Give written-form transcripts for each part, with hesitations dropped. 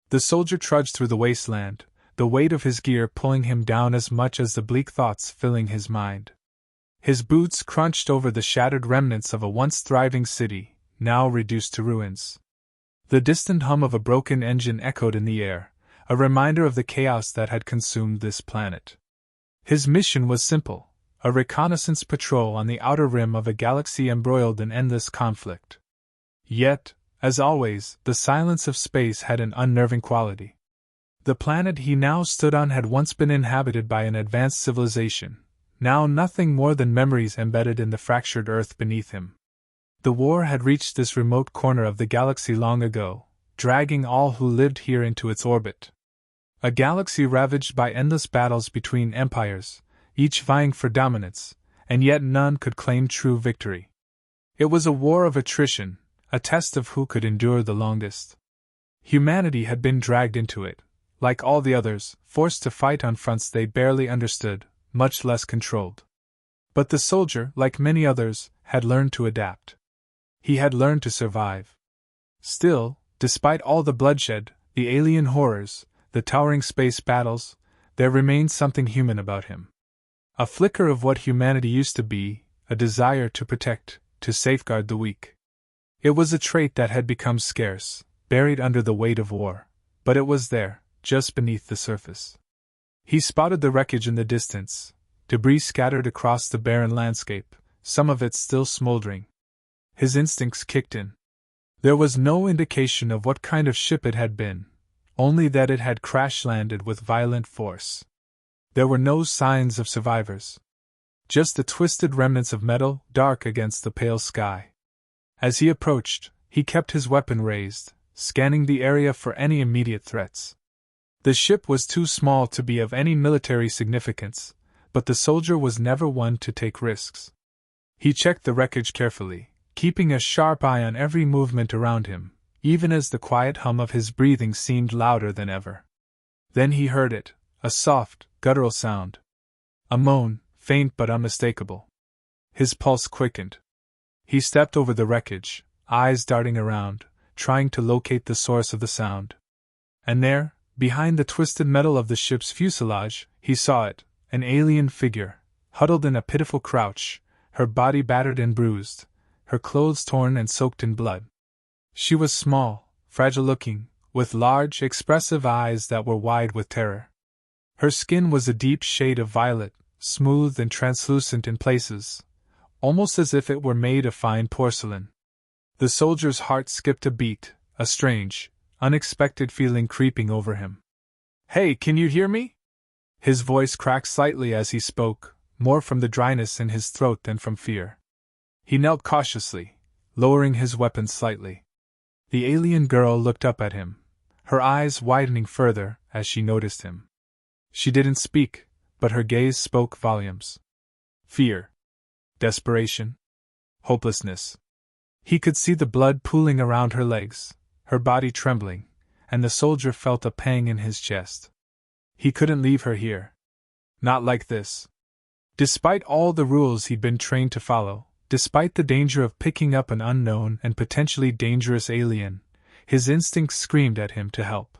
The soldier trudged through the wasteland, the weight of his gear pulling him down as much as the bleak thoughts filling his mind. His boots crunched over the shattered remnants of a once thriving city, now reduced to ruins. The distant hum of a broken engine echoed in the air, a reminder of the chaos that had consumed this planet. His mission was simple, a reconnaissance patrol on the outer rim of a galaxy embroiled in endless conflict. Yet, as always, the silence of space had an unnerving quality. The planet he now stood on had once been inhabited by an advanced civilization, now nothing more than memories embedded in the fractured earth beneath him. The war had reached this remote corner of the galaxy long ago, dragging all who lived here into its orbit. A galaxy ravaged by endless battles between empires, each vying for dominance, and yet none could claim true victory. It was a war of attrition, a test of who could endure the longest. Humanity had been dragged into it, like all the others, forced to fight on fronts they barely understood, much less controlled. But the soldier, like many others, had learned to adapt. He had learned to survive. Still, despite all the bloodshed, the alien horrors, the towering space battles, there remained something human about him. A flicker of what humanity used to be, a desire to protect, to safeguard the weak. It was a trait that had become scarce, buried under the weight of war, but it was there, just beneath the surface. He spotted the wreckage in the distance, debris scattered across the barren landscape, some of it still smoldering. His instincts kicked in. There was no indication of what kind of ship it had been, only that it had crash-landed with violent force. There were no signs of survivors. Just the twisted remnants of metal, dark against the pale sky. As he approached, he kept his weapon raised, scanning the area for any immediate threats. The ship was too small to be of any military significance, but the soldier was never one to take risks. He checked the wreckage carefully, keeping a sharp eye on every movement around him, even as the quiet hum of his breathing seemed louder than ever. Then he heard it, a soft, guttural sound. A moan, faint but unmistakable. His pulse quickened. He stepped over the wreckage, eyes darting around, trying to locate the source of the sound. And there, behind the twisted metal of the ship's fuselage, he saw it, an alien figure, huddled in a pitiful crouch, her body battered and bruised, her clothes torn and soaked in blood. She was small, fragile-looking, with large, expressive eyes that were wide with terror. Her skin was a deep shade of violet, smooth and translucent in places, almost as if it were made of fine porcelain. The soldier's heart skipped a beat, a strange, unexpected feeling creeping over him. "Hey, can you hear me?" His voice cracked slightly as he spoke, more from the dryness in his throat than from fear. He knelt cautiously, lowering his weapon slightly. The alien girl looked up at him, her eyes widening further as she noticed him. She didn't speak, but her gaze spoke volumes. Fear. Desperation. Hopelessness. He could see the blood pooling around her legs, her body trembling, and the soldier felt a pang in his chest. He couldn't leave her here. Not like this. Despite all the rules he'd been trained to follow, despite the danger of picking up an unknown and potentially dangerous alien, his instincts screamed at him to help.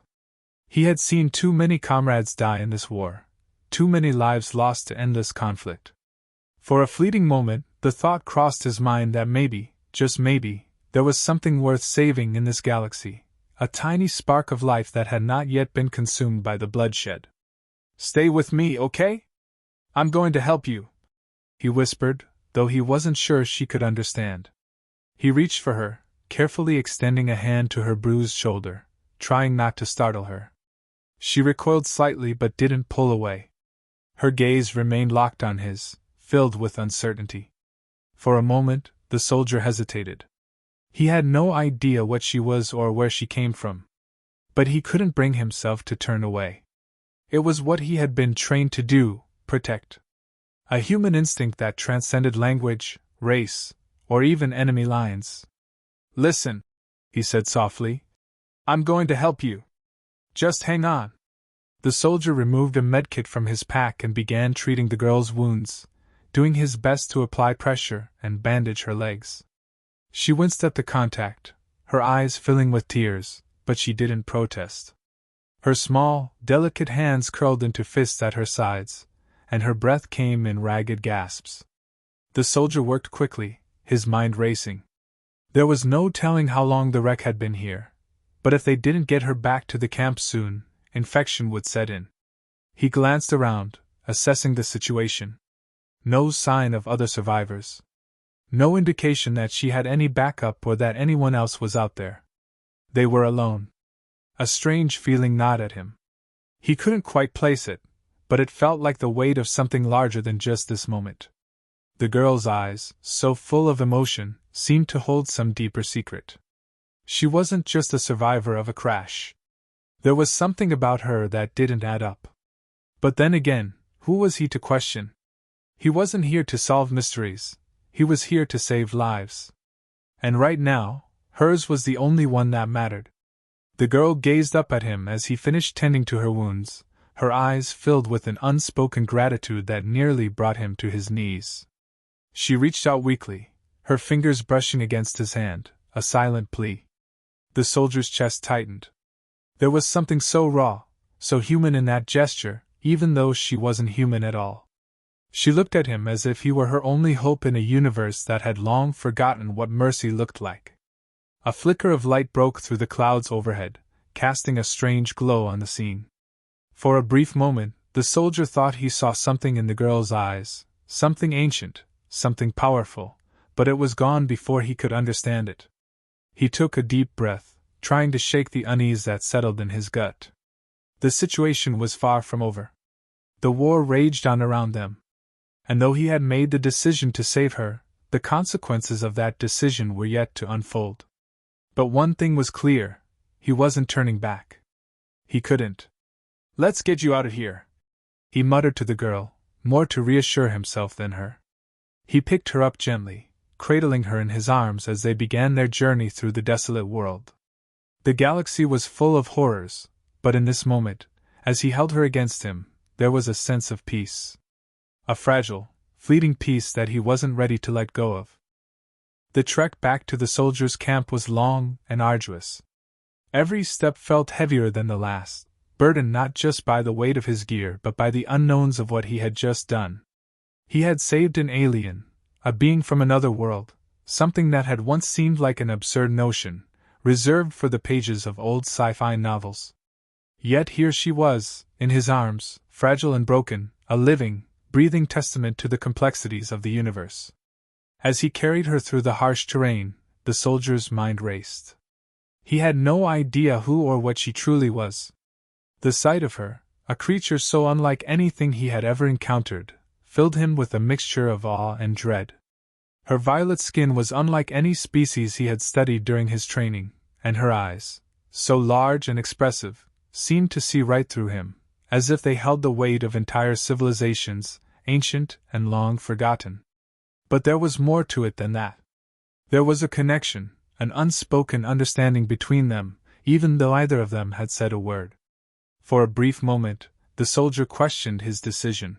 He had seen too many comrades die in this war, too many lives lost to endless conflict. For a fleeting moment, the thought crossed his mind that maybe, just maybe, there was something worth saving in this galaxy, a tiny spark of life that had not yet been consumed by the bloodshed. "Stay with me, okay? I'm going to help you," he whispered, though he wasn't sure she could understand. He reached for her, carefully extending a hand to her bruised shoulder, trying not to startle her. She recoiled slightly but didn't pull away. Her gaze remained locked on his, filled with uncertainty. For a moment, the soldier hesitated. He had no idea what she was or where she came from. But he couldn't bring himself to turn away. It was what he had been trained to do, protect. A human instinct that transcended language, race, or even enemy lines. "Listen," he said softly. "I'm going to help you. Just hang on." The soldier removed a medkit from his pack and began treating the girl's wounds, doing his best to apply pressure and bandage her legs. She winced at the contact, her eyes filling with tears, but she didn't protest. Her small, delicate hands curled into fists at her sides, and her breath came in ragged gasps. The soldier worked quickly, his mind racing. There was no telling how long the wreck had been here, but if they didn't get her back to the camp soon, infection would set in. He glanced around, assessing the situation. No sign of other survivors. No indication that she had any backup or that anyone else was out there. They were alone. A strange feeling gnawed at him. He couldn't quite place it, but it felt like the weight of something larger than just this moment. The girl's eyes, so full of emotion, seemed to hold some deeper secret. She wasn't just a survivor of a crash. There was something about her that didn't add up. But then again, who was he to question? He wasn't here to solve mysteries, he was here to save lives. And right now, hers was the only one that mattered. The girl gazed up at him as he finished tending to her wounds, her eyes filled with an unspoken gratitude that nearly brought him to his knees. She reached out weakly, her fingers brushing against his hand, a silent plea. The soldier's chest tightened. There was something so raw, so human in that gesture, even though she wasn't human at all. She looked at him as if he were her only hope in a universe that had long forgotten what mercy looked like. A flicker of light broke through the clouds overhead, casting a strange glow on the scene. For a brief moment, the soldier thought he saw something in the girl's eyes, something ancient, something powerful, but it was gone before he could understand it. He took a deep breath, trying to shake the unease that settled in his gut. The situation was far from over. The war raged on around them. And though he had made the decision to save her, the consequences of that decision were yet to unfold. But one thing was clear, he wasn't turning back. He couldn't. "Let's get you out of here," he muttered to the girl, more to reassure himself than her. He picked her up gently, cradling her in his arms as they began their journey through the desolate world. The galaxy was full of horrors, but in this moment, as he held her against him, there was a sense of peace. A fragile, fleeting peace that he wasn't ready to let go of. The trek back to the soldiers' camp was long and arduous. Every step felt heavier than the last, burdened not just by the weight of his gear but by the unknowns of what he had just done. He had saved an alien, a being from another world, something that had once seemed like an absurd notion, reserved for the pages of old sci-fi novels. Yet here she was, in his arms, fragile and broken, a living, breathing testament to the complexities of the universe. As he carried her through the harsh terrain, the soldier's mind raced. He had no idea who or what she truly was. The sight of her, a creature so unlike anything he had ever encountered, filled him with a mixture of awe and dread. Her violet skin was unlike any species he had studied during his training, and her eyes, so large and expressive, seemed to see right through him, as if they held the weight of entire civilizations, ancient and long forgotten. But there was more to it than that. There was a connection, an unspoken understanding between them, even though either of them had said a word. For a brief moment, the soldier questioned his decision.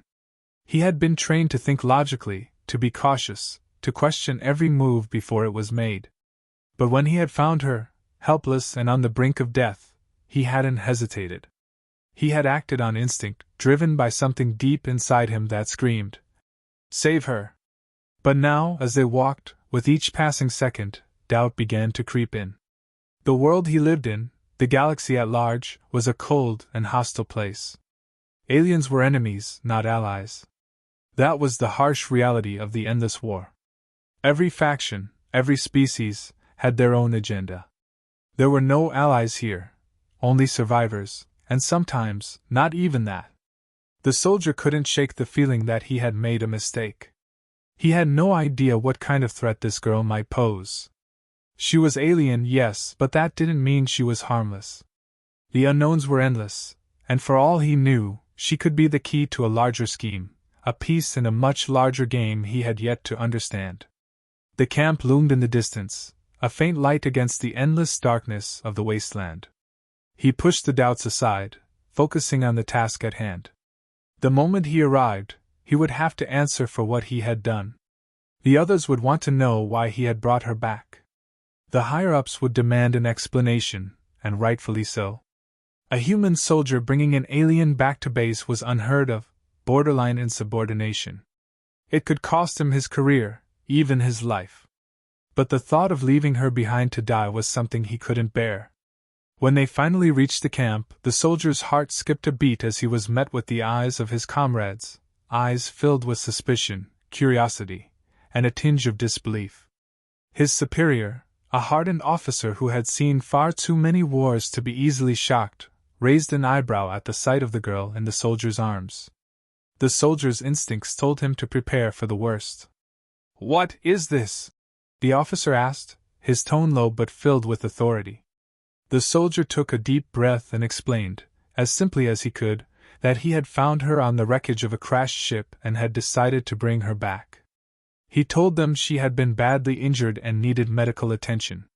He had been trained to think logically, to be cautious, to question every move before it was made. But when he had found her, helpless and on the brink of death, he hadn't hesitated. He had acted on instinct, driven by something deep inside him that screamed, "Save her!" But now, as they walked, with each passing second, doubt began to creep in. The world he lived in, the galaxy at large, was a cold and hostile place. Aliens were enemies, not allies. That was the harsh reality of the endless war. Every faction, every species, had their own agenda. There were no allies here, only survivors, and sometimes, not even that. The soldier couldn't shake the feeling that he had made a mistake. He had no idea what kind of threat this girl might pose. She was alien, yes, but that didn't mean she was harmless. The unknowns were endless, and for all he knew, she could be the key to a larger scheme, a piece in a much larger game he had yet to understand. The camp loomed in the distance, a faint light against the endless darkness of the wasteland. He pushed the doubts aside, focusing on the task at hand. The moment he arrived, he would have to answer for what he had done. The others would want to know why he had brought her back. The higher-ups would demand an explanation, and rightfully so. A human soldier bringing an alien back to base was unheard of, borderline insubordination. It could cost him his career, even his life. But the thought of leaving her behind to die was something he couldn't bear. When they finally reached the camp, the soldier's heart skipped a beat as he was met with the eyes of his comrades, eyes filled with suspicion, curiosity, and a tinge of disbelief. His superior, a hardened officer who had seen far too many wars to be easily shocked, raised an eyebrow at the sight of the girl in the soldier's arms. The soldier's instincts told him to prepare for the worst. "What is this?" the officer asked, his tone low but filled with authority. The soldier took a deep breath and explained, as simply as he could, that he had found her on the wreckage of a crashed ship and had decided to bring her back. He told them she had been badly injured and needed medical attention.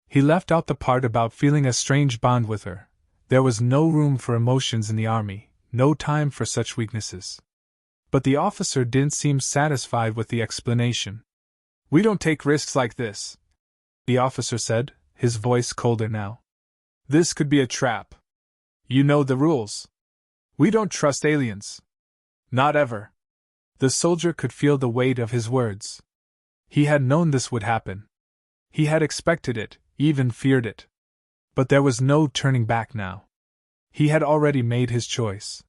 He left out the part about feeling a strange bond with her. There was no room for emotions in the army, no time for such weaknesses. But the officer didn't seem satisfied with the explanation. "We don't take risks like this," the officer said, his voice colder now. "This could be a trap. You know the rules. We don't trust aliens. Not ever." The soldier could feel the weight of his words. He had known this would happen. He had expected it, even feared it. But there was no turning back now. He had already made his choice.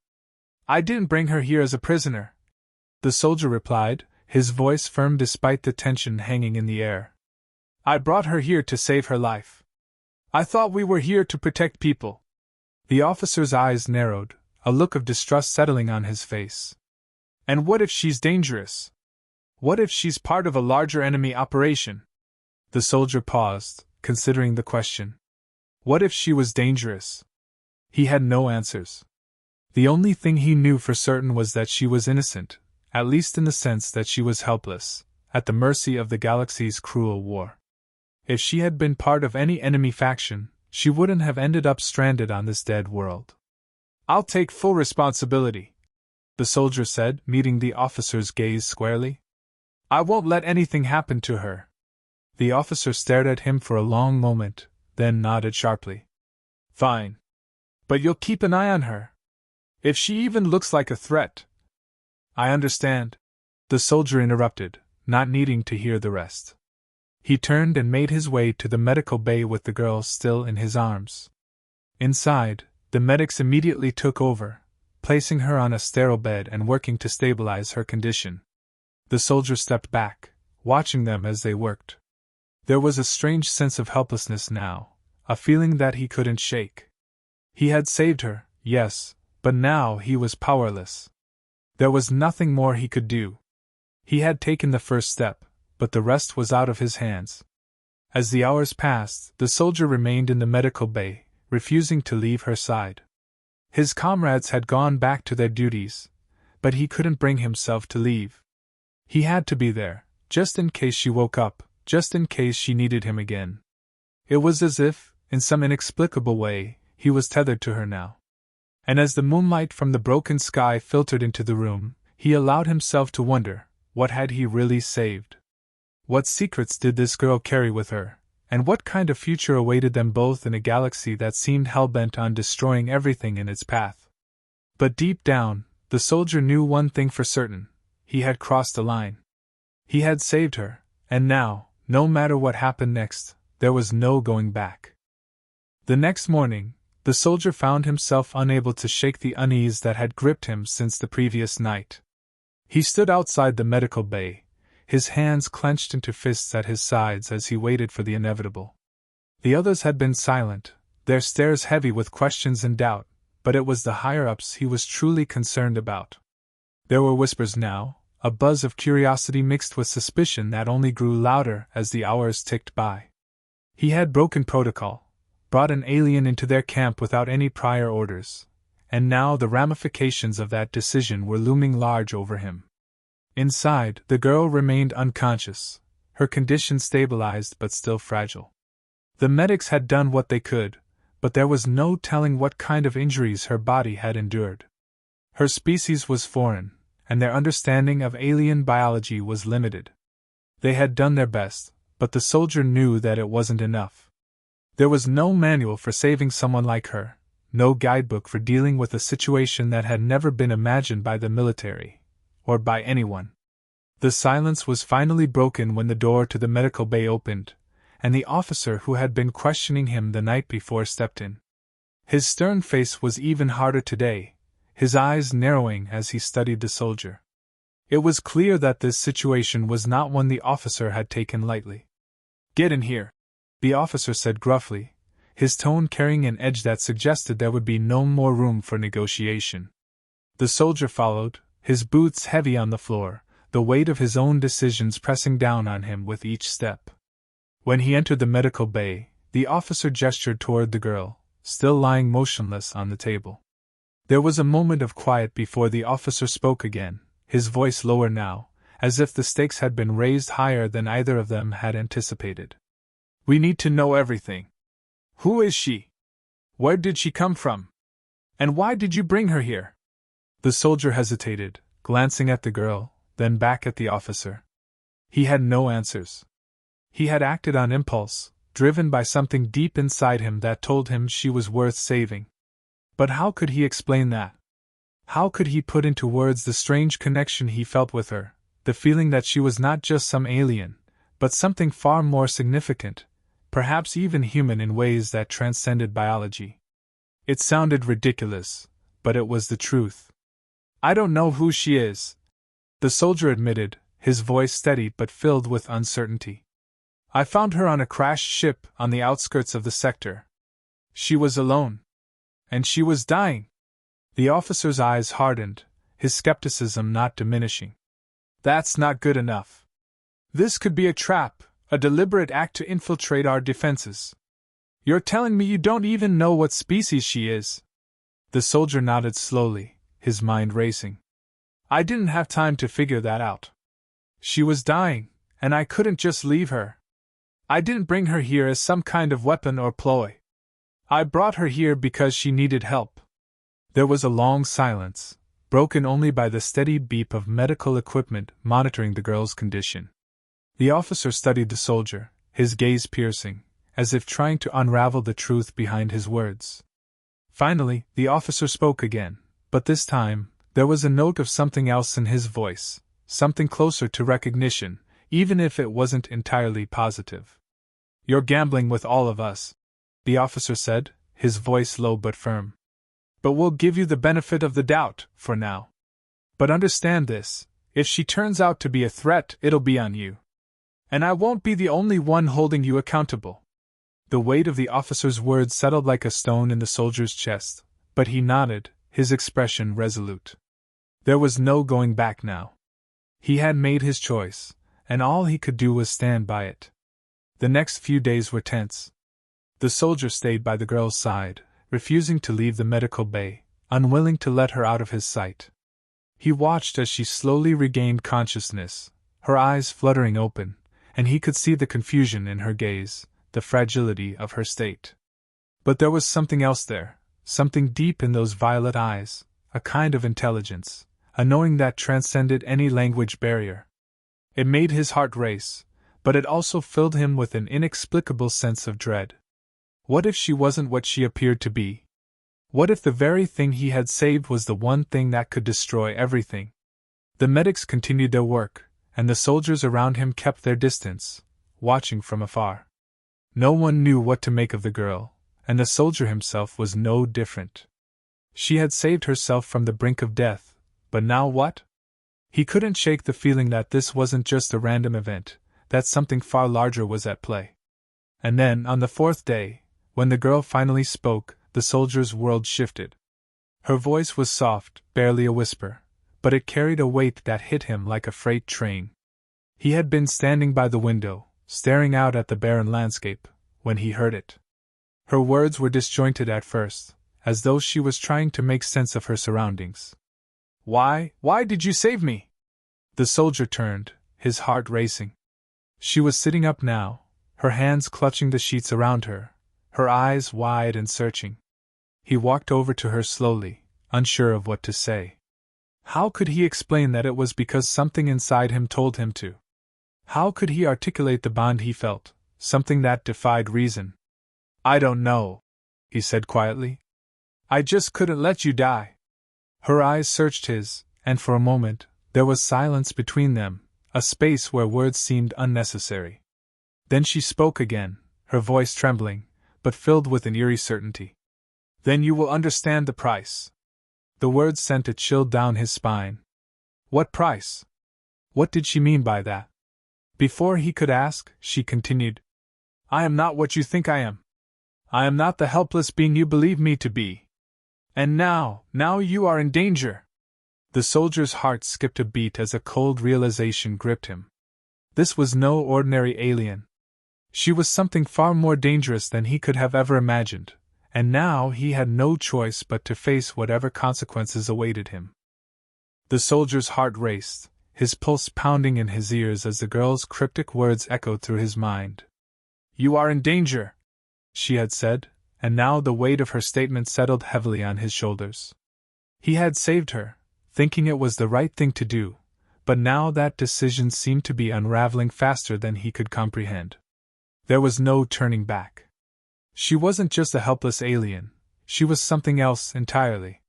"I didn't bring her here as a prisoner," the soldier replied, his voice firm despite the tension hanging in the air. "I brought her here to save her life. I thought we were here to protect people." The officer's eyes narrowed, a look of distrust settling on his face. "And what if she's dangerous? What if she's part of a larger enemy operation?" The soldier paused, considering the question. What if she was dangerous? He had no answers. The only thing he knew for certain was that she was innocent, at least in the sense that she was helpless, at the mercy of the galaxy's cruel war. If she had been part of any enemy faction, she wouldn't have ended up stranded on this dead world. "I'll take full responsibility," the soldier said, meeting the officer's gaze squarely. "I won't let anything happen to her." The officer stared at him for a long moment, then nodded sharply. "Fine. But you'll keep an eye on her. If she even looks like a threat." "I understand," the soldier interrupted, not needing to hear the rest. He turned and made his way to the medical bay with the girl still in his arms. Inside, the medics immediately took over, placing her on a sterile bed and working to stabilize her condition. The soldier stepped back, watching them as they worked. There was a strange sense of helplessness now, a feeling that he couldn't shake. He had saved her, yes, but now he was powerless. There was nothing more he could do. He had taken the first step, but the rest was out of his hands. As the hours passed, the soldier remained in the medical bay, refusing to leave her side. His comrades had gone back to their duties, but he couldn't bring himself to leave. He had to be there, just in case she woke up, just in case she needed him again. It was as if, in some inexplicable way, he was tethered to her now. And as the moonlight from the broken sky filtered into the room, he allowed himself to wonder, what had he really saved? What secrets did this girl carry with her, and what kind of future awaited them both in a galaxy that seemed hell-bent on destroying everything in its path? But deep down, the soldier knew one thing for certain: he had crossed a line. He had saved her, and now, no matter what happened next, there was no going back. The next morning, the soldier found himself unable to shake the unease that had gripped him since the previous night. He stood outside the medical bay, his hands clenched into fists at his sides as he waited for the inevitable. The others had been silent, their stares heavy with questions and doubt, but it was the higher-ups he was truly concerned about. There were whispers now, a buzz of curiosity mixed with suspicion that only grew louder as the hours ticked by. He had broken protocol, brought an alien into their camp without any prior orders, and now the ramifications of that decision were looming large over him. Inside, the girl remained unconscious, her condition stabilized but still fragile. The medics had done what they could, but there was no telling what kind of injuries her body had endured. Her species was foreign, and their understanding of alien biology was limited. They had done their best, but the soldier knew that it wasn't enough. There was no manual for saving someone like her, no guidebook for dealing with a situation that had never been imagined by the military, or by anyone. The silence was finally broken when the door to the medical bay opened, and the officer who had been questioning him the night before stepped in. His stern face was even harder today, his eyes narrowing as he studied the soldier. It was clear that this situation was not one the officer had taken lightly. "Get in here," the officer said gruffly, his tone carrying an edge that suggested there would be no more room for negotiation. The soldier followed, his boots heavy on the floor, the weight of his own decisions pressing down on him with each step. When he entered the medical bay, the officer gestured toward the girl, still lying motionless on the table. There was a moment of quiet before the officer spoke again, his voice lower now, as if the stakes had been raised higher than either of them had anticipated. "We need to know everything. Who is she? Where did she come from? And why did you bring her here?" The soldier hesitated, glancing at the girl, then back at the officer. He had no answers. He had acted on impulse, driven by something deep inside him that told him she was worth saving. But how could he explain that? How could he put into words the strange connection he felt with her, the feeling that she was not just some alien, but something far more significant, perhaps even human in ways that transcended biology? It sounded ridiculous, but it was the truth. "I don't know who she is," the soldier admitted, his voice steady but filled with uncertainty. "I found her on a crashed ship on the outskirts of the sector. She was alone. And she was dying." The officer's eyes hardened, his skepticism not diminishing. "That's not good enough. This could be a trap, a deliberate act to infiltrate our defenses. You're telling me you don't even know what species she is?" The soldier nodded slowly, his mind racing. "I didn't have time to figure that out. She was dying, and I couldn't just leave her. I didn't bring her here as some kind of weapon or ploy. I brought her here because she needed help." There was a long silence, broken only by the steady beep of medical equipment monitoring the girl's condition. The officer studied the soldier, his gaze piercing, as if trying to unravel the truth behind his words. Finally, the officer spoke again, but this time, there was a note of something else in his voice, something closer to recognition, even if it wasn't entirely positive. "You're gambling with all of us," the officer said, his voice low but firm. "But we'll give you the benefit of the doubt, for now. But understand this, if she turns out to be a threat, it'll be on you. And I won't be the only one holding you accountable." The weight of the officer's words settled like a stone in the soldier's chest, but he nodded, his expression resolute. There was no going back now. He had made his choice, and all he could do was stand by it. The next few days were tense. The soldier stayed by the girl's side, refusing to leave the medical bay, unwilling to let her out of his sight. He watched as she slowly regained consciousness, her eyes fluttering open, and he could see the confusion in her gaze, the fragility of her state. But there was something else there, something deep in those violet eyes, a kind of intelligence, a knowing that transcended any language barrier. It made his heart race, but it also filled him with an inexplicable sense of dread. What if she wasn't what she appeared to be? What if the very thing he had saved was the one thing that could destroy everything? The medics continued their work, and the soldiers around him kept their distance, watching from afar. No one knew what to make of the girl, and the soldier himself was no different. She had saved herself from the brink of death, but now what? He couldn't shake the feeling that this wasn't just a random event, that something far larger was at play. And then, on the fourth day, when the girl finally spoke, the soldier's world shifted. Her voice was soft, barely a whisper, but it carried a weight that hit him like a freight train. He had been standing by the window, staring out at the barren landscape, when he heard it. Her words were disjointed at first, as though she was trying to make sense of her surroundings. Why did you save me?" The soldier turned, his heart racing. She was sitting up now, her hands clutching the sheets around her, her eyes wide and searching. He walked over to her slowly, unsure of what to say. How could he explain that it was because something inside him told him to? How could he articulate the bond he felt, something that defied reason? "I don't know," he said quietly. I just couldn't let you die. Her eyes searched his, and for a moment, there was silence between them, a space where words seemed unnecessary. Then she spoke again, her voice trembling, but filled with an eerie certainty. Then you will understand the price. The words sent a chill down his spine. What price? What did she mean by that? Before he could ask, she continued. I am not what you think I am. I am not the helpless being you believe me to be. And now you are in danger. The soldier's heart skipped a beat as a cold realization gripped him. This was no ordinary alien. She was something far more dangerous than he could have ever imagined, and now he had no choice but to face whatever consequences awaited him. The soldier's heart raced, his pulse pounding in his ears as the girl's cryptic words echoed through his mind. You are in danger, she had said, and now the weight of her statement settled heavily on his shoulders. He had saved her, thinking it was the right thing to do, but now that decision seemed to be unraveling faster than he could comprehend. There was no turning back. She wasn't just a helpless alien, she was something else entirely.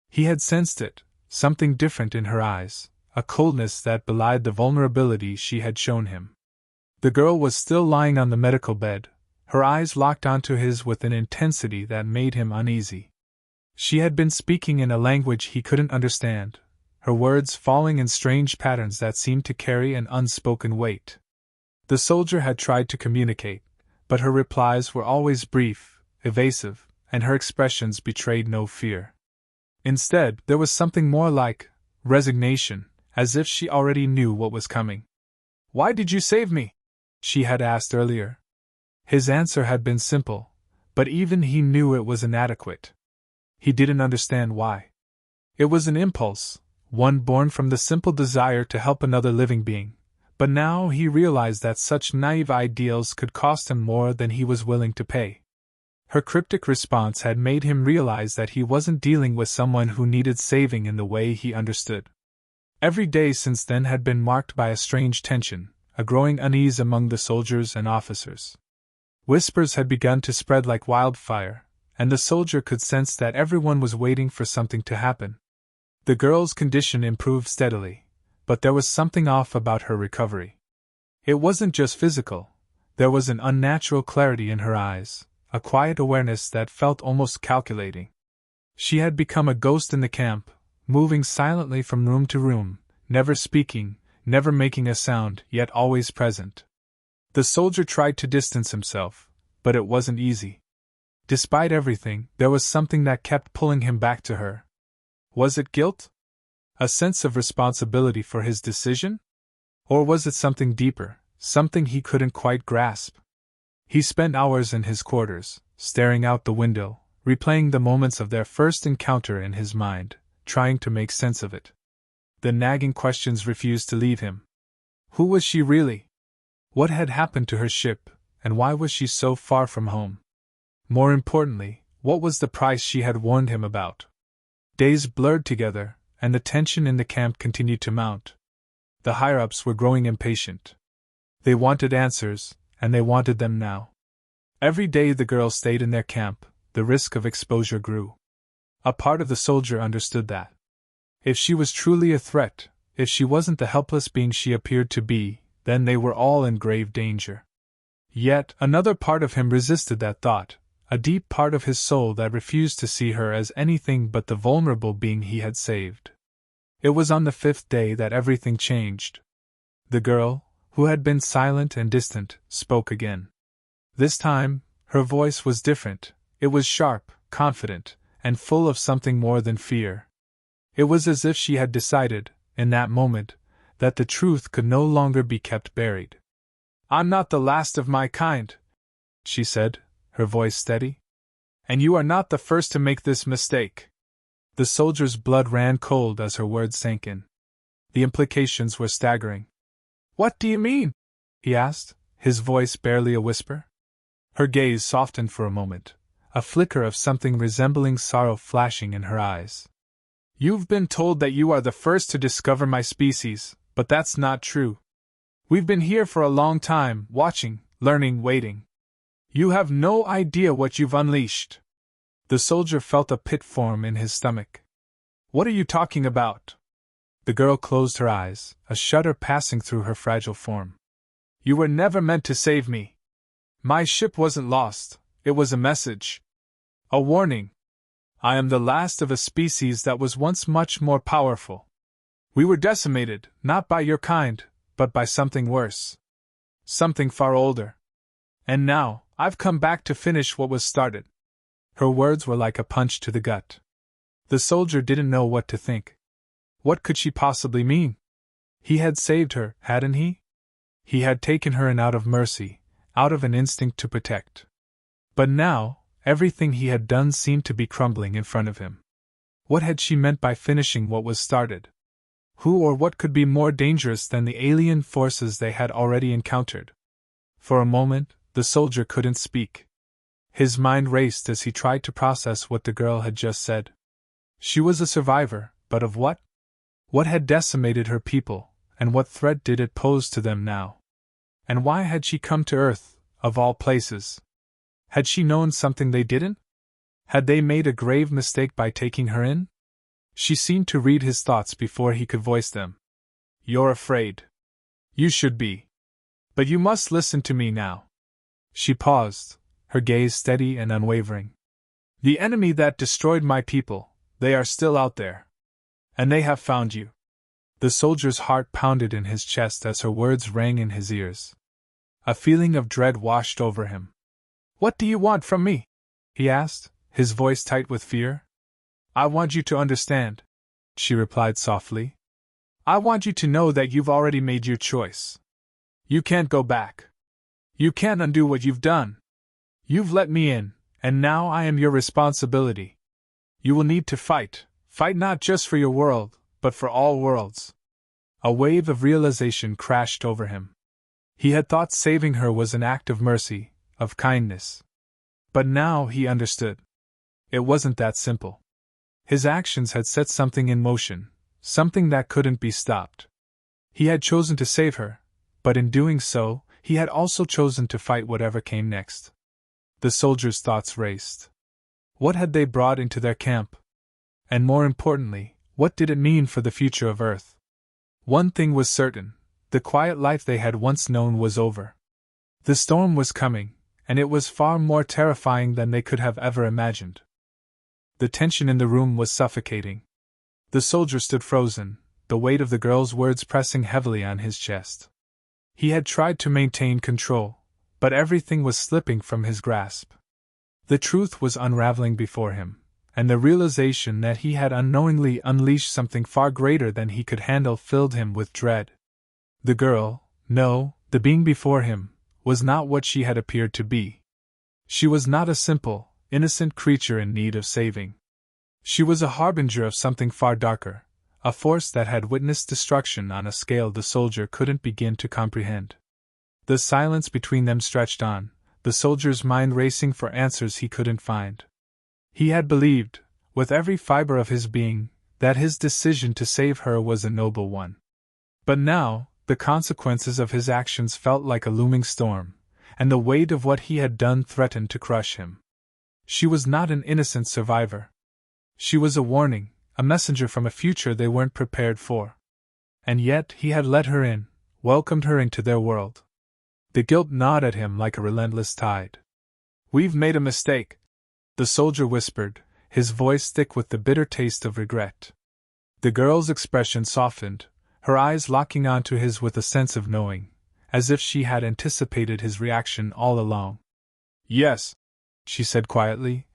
He had sensed it, something different in her eyes, a coldness that belied the vulnerability she had shown him. The girl was still lying on the medical bed, her eyes locked onto his with an intensity that made him uneasy. She had been speaking in a language he couldn't understand, her words falling in strange patterns that seemed to carry an unspoken weight. The soldier had tried to communicate, but her replies were always brief, evasive, and her expressions betrayed no fear. Instead, there was something more like resignation, as if she already knew what was coming. Why did you save me? She had asked earlier. His answer had been simple, but even he knew it was inadequate. He didn't understand why. It was an impulse, one born from the simple desire to help another living being, but now he realized that such naive ideals could cost him more than he was willing to pay. Her cryptic response had made him realize that he wasn't dealing with someone who needed saving in the way he understood. Every day since then had been marked by a strange tension, a growing unease among the soldiers and officers. Whispers had begun to spread like wildfire, and the soldier could sense that everyone was waiting for something to happen. The girl's condition improved steadily, but there was something off about her recovery. It wasn't just physical, there was an unnatural clarity in her eyes, a quiet awareness that felt almost calculating. She had become a ghost in the camp, moving silently from room to room, never speaking, never making a sound, yet always present. The soldier tried to distance himself, but it wasn't easy. Despite everything, there was something that kept pulling him back to her. Was it guilt? A sense of responsibility for his decision? Or was it something deeper, something he couldn't quite grasp? He spent hours in his quarters, staring out the window, replaying the moments of their first encounter in his mind, trying to make sense of it. The nagging questions refused to leave him. Who was she really? What had happened to her ship, and why was she so far from home? More importantly, what was the price she had warned him about? Days blurred together, and the tension in the camp continued to mount. The higher-ups were growing impatient. They wanted answers, and they wanted them now. Every day the girls stayed in their camp, the risk of exposure grew. A part of the soldier understood that. If she was truly a threat, if she wasn't the helpless being she appeared to be, then they were all in grave danger. Yet another part of him resisted that thought, a deep part of his soul that refused to see her as anything but the vulnerable being he had saved. It was on the 5th day that everything changed. The girl, who had been silent and distant, spoke again. This time, her voice was different. It was sharp, confident, and full of something more than fear. It was as if she had decided, in that moment, that the truth could no longer be kept buried. I'm not the last of my kind, she said, her voice steady. And you are not the first to make this mistake. The soldier's blood ran cold as her words sank in. The implications were staggering. What do you mean? He asked, his voice barely a whisper. Her gaze softened for a moment, a flicker of something resembling sorrow flashing in her eyes. You've been told that you are the first to discover my species, but that's not true. We've been here for a long time, watching, learning, waiting. You have no idea what you've unleashed. The soldier felt a pit form in his stomach. What are you talking about? The girl closed her eyes, a shudder passing through her fragile form. You were never meant to save me. My ship wasn't lost, it was a message. A warning. I am the last of a species that was once much more powerful. We were decimated, not by your kind, but by something worse. Something far older. And now, I've come back to finish what was started. Her words were like a punch to the gut. The soldier didn't know what to think. What could she possibly mean? He had saved her, hadn't he? He had taken her in out of mercy, out of an instinct to protect. But now, everything he had done seemed to be crumbling in front of him. What had she meant by finishing what was started? Who or what could be more dangerous than the alien forces they had already encountered? For a moment, the soldier couldn't speak. His mind raced as he tried to process what the girl had just said. She was a survivor, but of what? What had decimated her people, and what threat did it pose to them now? And why had she come to Earth, of all places? Had she known something they didn't? Had they made a grave mistake by taking her in? She seemed to read his thoughts before he could voice them. You're afraid. You should be. But you must listen to me now. She paused, her gaze steady and unwavering. The enemy that destroyed my people, they are still out there. And they have found you. The soldier's heart pounded in his chest as her words rang in his ears. A feeling of dread washed over him. What do you want from me? He asked, his voice tight with fear. I want you to understand, she replied softly. I want you to know that you've already made your choice. You can't go back. You can't undo what you've done. You've let me in, and now I am your responsibility. You will need to fight not just for your world, but for all worlds. A wave of realization crashed over him. He had thought saving her was an act of mercy, of kindness. But now he understood. It wasn't that simple. His actions had set something in motion, something that couldn't be stopped. He had chosen to save her, but in doing so, he had also chosen to fight whatever came next. The soldier's thoughts raced. What had they brought into their camp? And more importantly, what did it mean for the future of Earth? One thing was certain, the quiet life they had once known was over. The storm was coming, and it was far more terrifying than they could have ever imagined. The tension in the room was suffocating. The soldier stood frozen, the weight of the girl's words pressing heavily on his chest. He had tried to maintain control, but everything was slipping from his grasp. The truth was unraveling before him, and the realization that he had unknowingly unleashed something far greater than he could handle filled him with dread. The girl, no, the being before him, was not what she had appeared to be. She was not a simple, innocent creature in need of saving. She was a harbinger of something far darker, a force that had witnessed destruction on a scale the soldier couldn't begin to comprehend. The silence between them stretched on, the soldier's mind racing for answers he couldn't find. He had believed, with every fiber of his being, that his decision to save her was a noble one. But now, the consequences of his actions felt like a looming storm, and the weight of what he had done threatened to crush him. She was not an innocent survivor. She was a warning, a messenger from a future they weren't prepared for. And yet he had let her in, welcomed her into their world. The guilt gnawed at him like a relentless tide. We've made a mistake, the soldier whispered, his voice thick with the bitter taste of regret. The girl's expression softened, her eyes locking onto his with a sense of knowing, as if she had anticipated his reaction all along. Yes, she said quietly,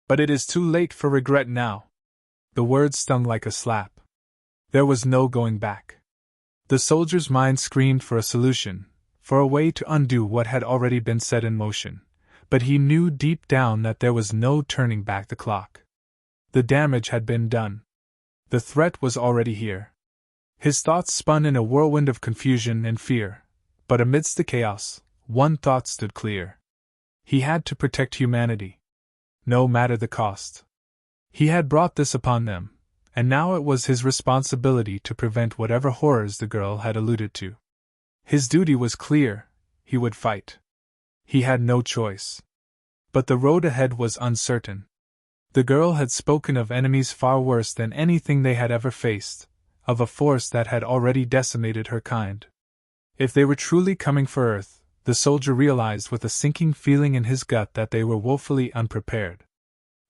but it is too late for regret now. The words stung like a slap. There was no going back. The soldier's mind screamed for a solution, for a way to undo what had already been set in motion, but he knew deep down that there was no turning back the clock. The damage had been done. The threat was already here. His thoughts spun in a whirlwind of confusion and fear, but amidst the chaos, one thought stood clear. He had to protect humanity. No matter the cost. He had brought this upon them, and now it was his responsibility to prevent whatever horrors the girl had alluded to. His duty was clear, he would fight. He had no choice. But the road ahead was uncertain. The girl had spoken of enemies far worse than anything they had ever faced, of a force that had already decimated her kind. If they were truly coming for Earth, the soldier realized with a sinking feeling in his gut that they were woefully unprepared.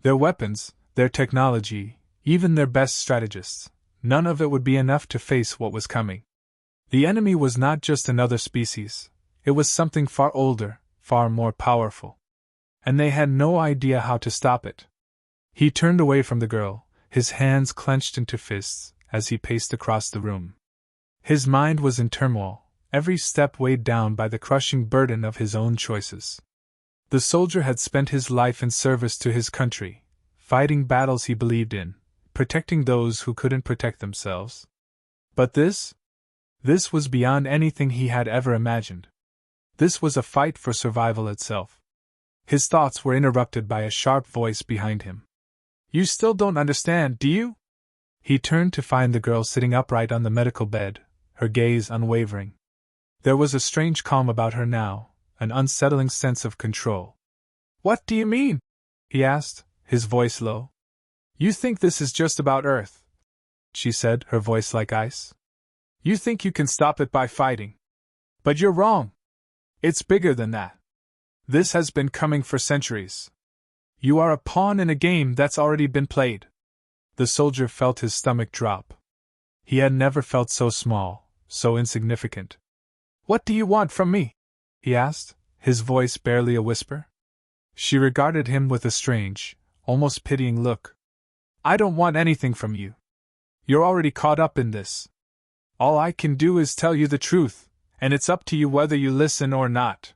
Their weapons, their technology, even their best strategists, none of it would be enough to face what was coming. The enemy was not just another species, it was something far older, far more powerful. And they had no idea how to stop it. He turned away from the girl, his hands clenched into fists, as he paced across the room. His mind was in turmoil, every step weighed down by the crushing burden of his own choices. The soldier had spent his life in service to his country, fighting battles he believed in, protecting those who couldn't protect themselves. But this was beyond anything he had ever imagined. This was a fight for survival itself. His thoughts were interrupted by a sharp voice behind him. "You still don't understand, do you?" He turned to find the girl sitting upright on the medical bed, her gaze unwavering. There was a strange calm about her now, an unsettling sense of control. "What do you mean?" he asked, his voice low. "You think this is just about Earth," she said, her voice like ice. "You think you can stop it by fighting. But you're wrong. It's bigger than that. This has been coming for centuries. You are a pawn in a game that's already been played." The soldier felt his stomach drop. He had never felt so small, so insignificant. "What do you want from me?" he asked, his voice barely a whisper. She regarded him with a strange, almost pitying look. "I don't want anything from you. You're already caught up in this. All I can do is tell you the truth, and it's up to you whether you listen or not.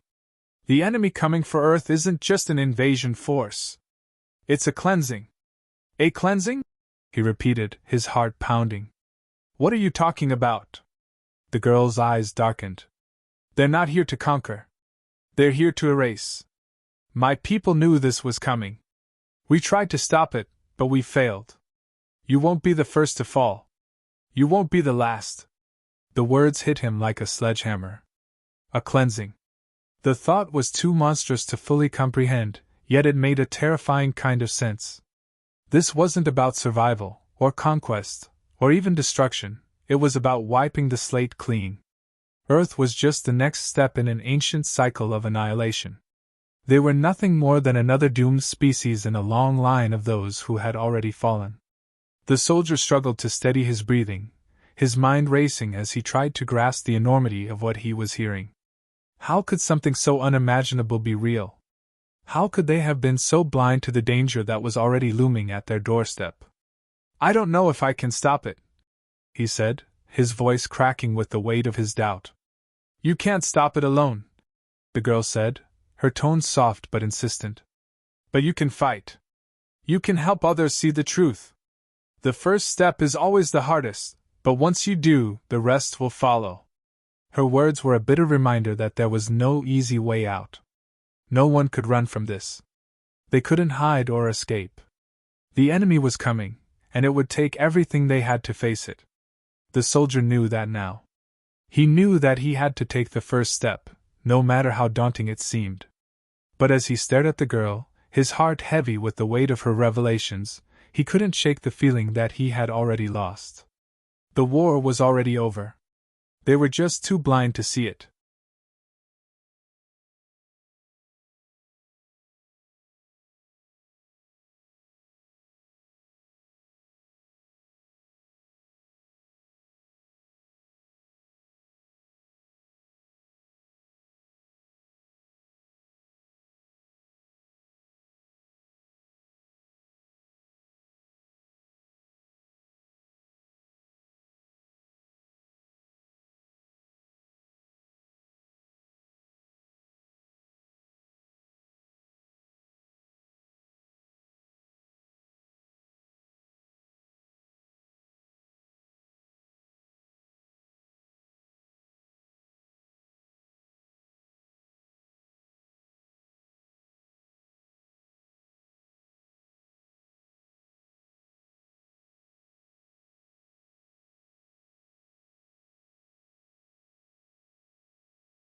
The enemy coming for Earth isn't just an invasion force. It's a cleansing." "A cleansing?" he repeated, his heart pounding. "What are you talking about?" The girl's eyes darkened. "They're not here to conquer. They're here to erase. My people knew this was coming. We tried to stop it, but we failed. You won't be the first to fall. You won't be the last." The words hit him like a sledgehammer. A cleansing. The thought was too monstrous to fully comprehend, yet it made a terrifying kind of sense. This wasn't about survival, or conquest, or even destruction, it was about wiping the slate clean. Earth was just the next step in an ancient cycle of annihilation. They were nothing more than another doomed species in a long line of those who had already fallen. The soldier struggled to steady his breathing, his mind racing as he tried to grasp the enormity of what he was hearing. How could something so unimaginable be real? How could they have been so blind to the danger that was already looming at their doorstep? "I don't know if I can stop it," he said, his voice cracking with the weight of his doubt. "You can't stop it alone," the girl said, her tone soft but insistent. "But you can fight. You can help others see the truth. The first step is always the hardest, but once you do, the rest will follow." Her words were a bitter reminder that there was no easy way out. No one could run from this. They couldn't hide or escape. The enemy was coming, and it would take everything they had to face it. The soldier knew that now. He knew that he had to take the first step, no matter how daunting it seemed. But as he stared at the girl, his heart heavy with the weight of her revelations, he couldn't shake the feeling that he had already lost. The war was already over. They were just too blind to see it.